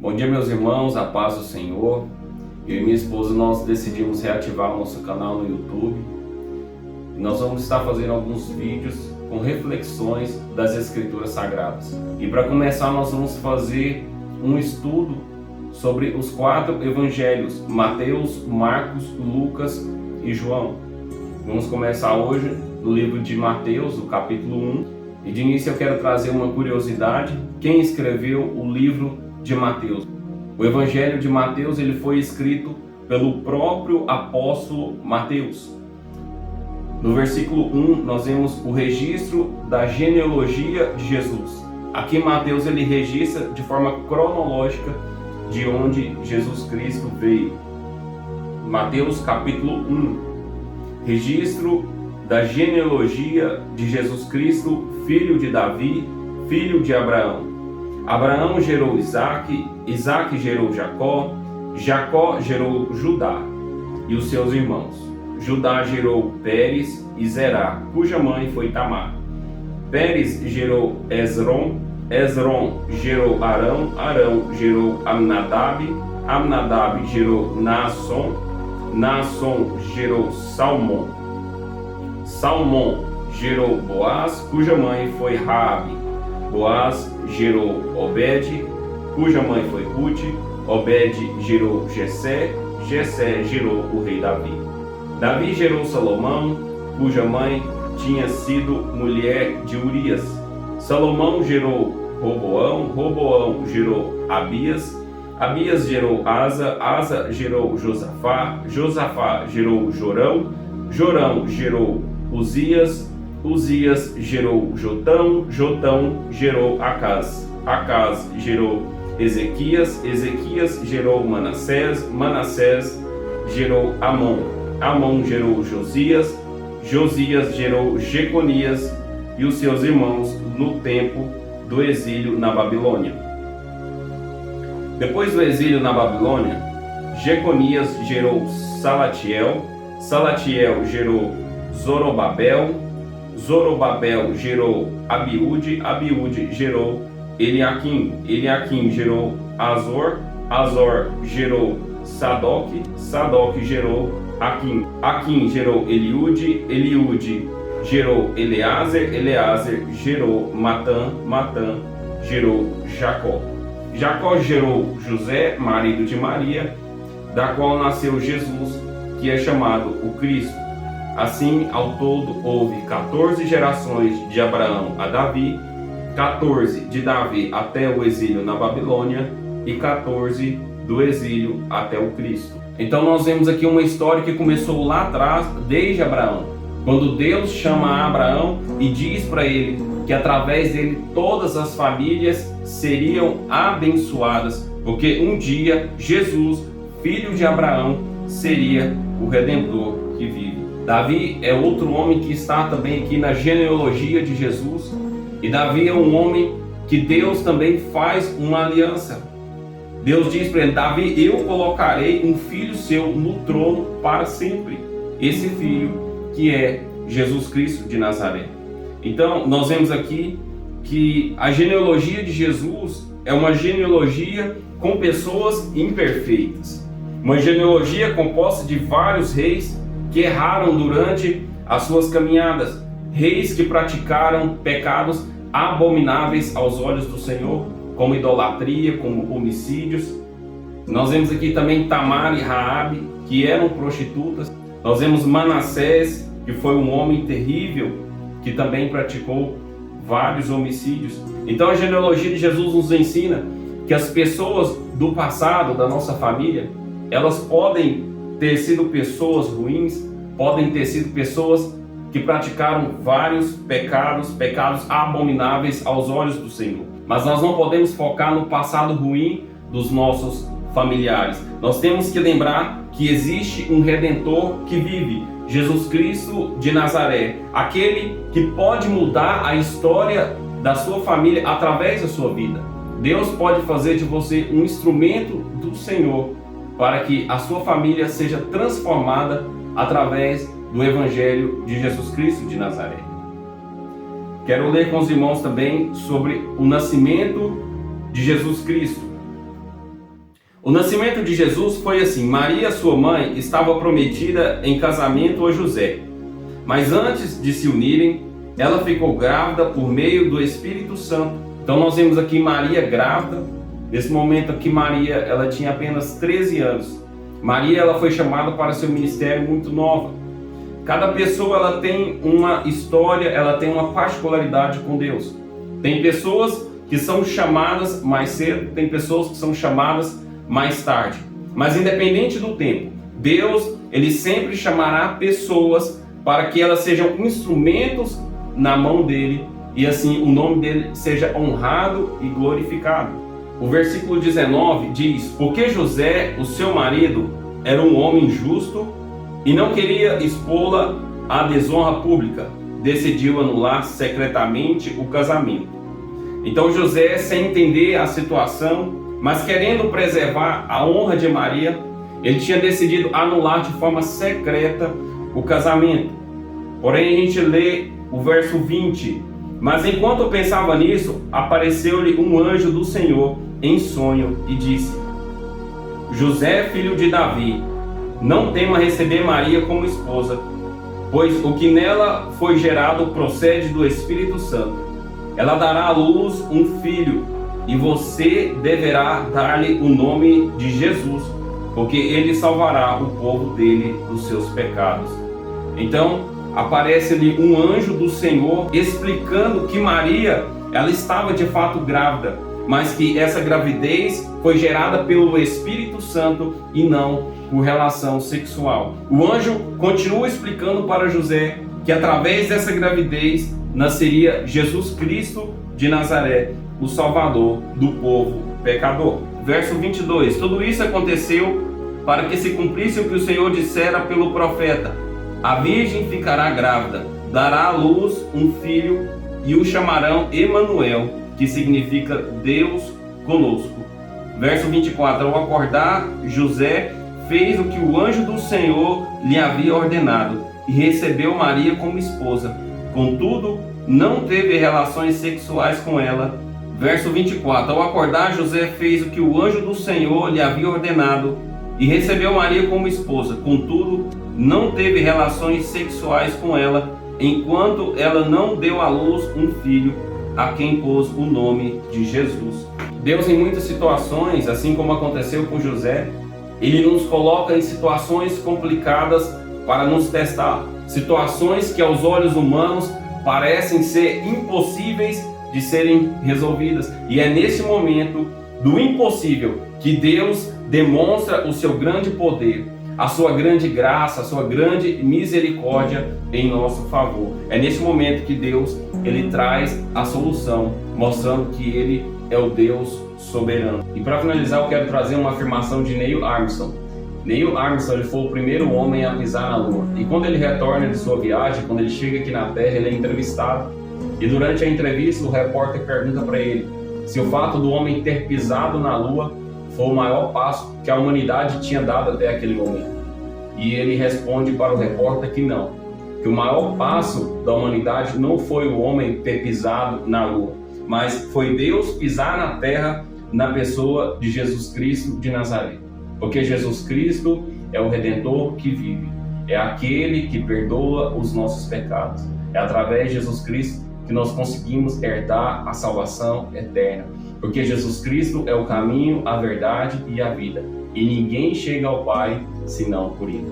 Bom dia, meus irmãos, a paz do Senhor. Eu e minha esposa, nós decidimos reativar o nosso canal no YouTube. E nós vamos estar fazendo alguns vídeos com reflexões das Escrituras Sagradas. E para começar, nós vamos fazer um estudo sobre os 4 evangelhos: Mateus, Marcos, Lucas e João. Vamos começar hoje no livro de Mateus, o capítulo 1. E de início eu quero trazer uma curiosidade: quem escreveu o livro de Mateus? O Evangelho de Mateus ele foi escrito pelo próprio apóstolo Mateus. No versículo 1 nós vemos o registro da genealogia de Jesus. Aqui Mateus ele registra de forma cronológica de onde Jesus Cristo veio. Mateus capítulo 1, registro da genealogia de Jesus Cristo, filho de Davi, filho de Abraão. Abraão gerou Isaque, Isaque gerou Jacó, Jacó gerou Judá e os seus irmãos. Judá gerou Pérez e Zerá, cuja mãe foi Tamar. Pérez gerou Esrom, Esrom gerou Arão, Arão gerou Aminadab, Aminadab gerou Naasson, Naasson gerou Salmão, Salmão gerou Boaz, cuja mãe foi Raabe. Boaz gerou Obed, cuja mãe foi Ruth. Obed gerou Jessé, Jessé gerou o rei Davi. Davi gerou Salomão, cuja mãe tinha sido mulher de Urias. Salomão gerou Roboão, Roboão gerou Abias, Abias gerou Asa, Asa gerou Josafá, Josafá gerou Jorão, Jorão gerou Uzias, Uzias gerou Jotão, Jotão gerou Acaz, Acaz gerou Ezequias, Ezequias gerou Manassés, Manassés gerou Amon, Amon gerou Josias, Josias gerou Jeconias e os seus irmãos no tempo do exílio na Babilônia. Depois do exílio na Babilônia, Jeconias gerou Salatiel, Salatiel gerou Zorobabel, Zorobabel gerou Abiúde, Abiúde gerou Eliaquim, Eliaquim gerou Azor, Azor gerou Sadoc, Sadoc gerou Aquim, Aquim gerou Eliúde, Eliúde gerou Eleazer, Eleazer gerou Matã, Matã gerou Jacó. Jacó gerou José, marido de Maria, da qual nasceu Jesus, que é chamado o Cristo. Assim, ao todo, houve 14 gerações de Abraão a Davi, 14 de Davi até o exílio na Babilônia e 14 do exílio até o Cristo. Então nós vemos aqui uma história que começou lá atrás, desde Abraão, quando Deus chama Abraão e diz para ele que através dele todas as famílias seriam abençoadas, porque um dia Jesus, filho de Abraão, seria o Redentor que vive. Davi é outro homem que está também aqui na genealogia de Jesus. E Davi é um homem que Deus também faz uma aliança. Deus diz para ele: Davi, eu colocarei um filho seu no trono para sempre. Esse filho que é Jesus Cristo de Nazaré. Então nós vemos aqui que a genealogia de Jesus é uma genealogia com pessoas imperfeitas. Uma genealogia composta de vários reis que erraram durante as suas caminhadas, reis que praticaram pecados abomináveis aos olhos do Senhor, como idolatria, como homicídios. Nós vemos aqui também Tamar e Raabe, que eram prostitutas. Nós vemos Manassés, que foi um homem terrível, que também praticou vários homicídios. Então a genealogia de Jesus nos ensina que as pessoas do passado, da nossa família, elas podem ter sido pessoas ruins, podem ter sido pessoas que praticaram vários pecados abomináveis aos olhos do Senhor. Mas nós não podemos focar no passado ruim dos nossos familiares. Nós temos que lembrar que existe um Redentor que vive, Jesus Cristo de Nazaré, aquele que pode mudar a história da sua família através da sua vida. Deus pode fazer de você um instrumento do Senhor para que a sua família seja transformada através do Evangelho de Jesus Cristo de Nazaré. Quero ler com os irmãos também sobre o nascimento de Jesus Cristo. O nascimento de Jesus foi assim: Maria, sua mãe, estava prometida em casamento a José, mas antes de se unirem, ela ficou grávida por meio do Espírito Santo. Então nós vemos aqui Maria grávida. Nesse momento aqui Maria, ela tinha apenas 13 anos. Maria, ela foi chamada para seu ministério muito nova. Cada pessoa, ela tem uma história, ela tem uma particularidade com Deus. Tem pessoas que são chamadas mais cedo, tem pessoas que são chamadas mais tarde. Mas independente do tempo, Deus, ele sempre chamará pessoas para que elas sejam instrumentos na mão dele e assim o nome dele seja honrado e glorificado. O versículo 19 diz: porque José, o seu marido, era um homem justo e não queria expô-la à desonra pública, decidiu anular secretamente o casamento. Então José, sem entender a situação, mas querendo preservar a honra de Maria, ele tinha decidido anular de forma secreta o casamento. Porém, a gente lê o verso 20: mas enquanto eu pensava nisso, apareceu-lhe um anjo do Senhor em sonho e disse: José, filho de Davi, não tema receber Maria como esposa, pois o que nela foi gerado procede do Espírito Santo. Ela dará à luz um filho, e você deverá dar-lhe o nome de Jesus, porque ele salvará o povo dele dos seus pecados. Então, aparece-lhe um anjo do Senhor explicando que Maria, ela estava de fato grávida, mas que essa gravidez foi gerada pelo Espírito Santo e não por relação sexual. O anjo continua explicando para José que através dessa gravidez nasceria Jesus Cristo de Nazaré, o Salvador do povo pecador. Verso 22: tudo isso aconteceu para que se cumprisse o que o Senhor dissera pelo profeta: a virgem ficará grávida, dará à luz um filho e o chamarão Emanuel, que significa Deus conosco. Verso 24: ao acordar, José fez o que o anjo do Senhor lhe havia ordenado e recebeu Maria como esposa. Contudo, não teve relações sexuais com ela. Verso 24: ao acordar, José fez o que o anjo do Senhor lhe havia ordenado e recebeu Maria como esposa. Contudo, não teve relações sexuais com ela, enquanto ela não deu à luz um filho, a quem pôs o nome de Jesus. Deus, em muitas situações, assim como aconteceu com José, ele nos coloca em situações complicadas para nos testar. Situações que aos olhos humanos parecem ser impossíveis de serem resolvidas. E é nesse momento do impossível que Deus demonstra o seu grande poder, a sua grande graça, a sua grande misericórdia em nosso favor. É nesse momento que Deus, ele traz a solução, mostrando que ele é o Deus soberano. E para finalizar, eu quero trazer uma afirmação de Neil Armstrong. Neil Armstrong, ele foi o primeiro homem a pisar na Lua. E quando ele retorna de sua viagem, quando ele chega aqui na Terra, ele é entrevistado. E durante a entrevista, o repórter pergunta para ele se o fato do homem ter pisado na Lua foi o maior passo que a humanidade tinha dado até aquele momento. E ele responde para o repórter que não, que o maior passo da humanidade não foi o homem ter pisado na Lua, mas foi Deus pisar na Terra na pessoa de Jesus Cristo de Nazaré. Porque Jesus Cristo é o Redentor que vive, é aquele que perdoa os nossos pecados. É através de Jesus Cristo que nós conseguimos herdar a salvação eterna. Porque Jesus Cristo é o caminho, a verdade e a vida. E ninguém chega ao Pai senão por Ele.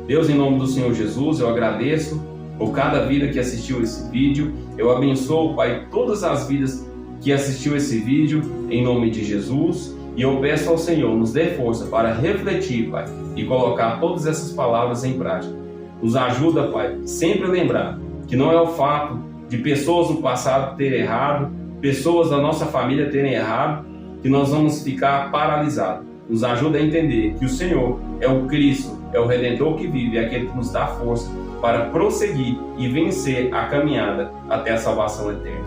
Deus, em nome do Senhor Jesus, eu agradeço por cada vida que assistiu esse vídeo. Eu abençoo, Pai, todas as vidas que assistiu esse vídeo, em nome de Jesus. E eu peço ao Senhor, nos dê força para refletir, Pai, e colocar todas essas palavras em prática. Nos ajuda, Pai, sempre a lembrar que não é o fato de pessoas no passado terem errado, pessoas da nossa família terem errado, que nós vamos ficar paralisados. Nos ajuda a entender que o Senhor é o Cristo, é o Redentor que vive, é aquele que nos dá força para prosseguir e vencer a caminhada até a salvação eterna.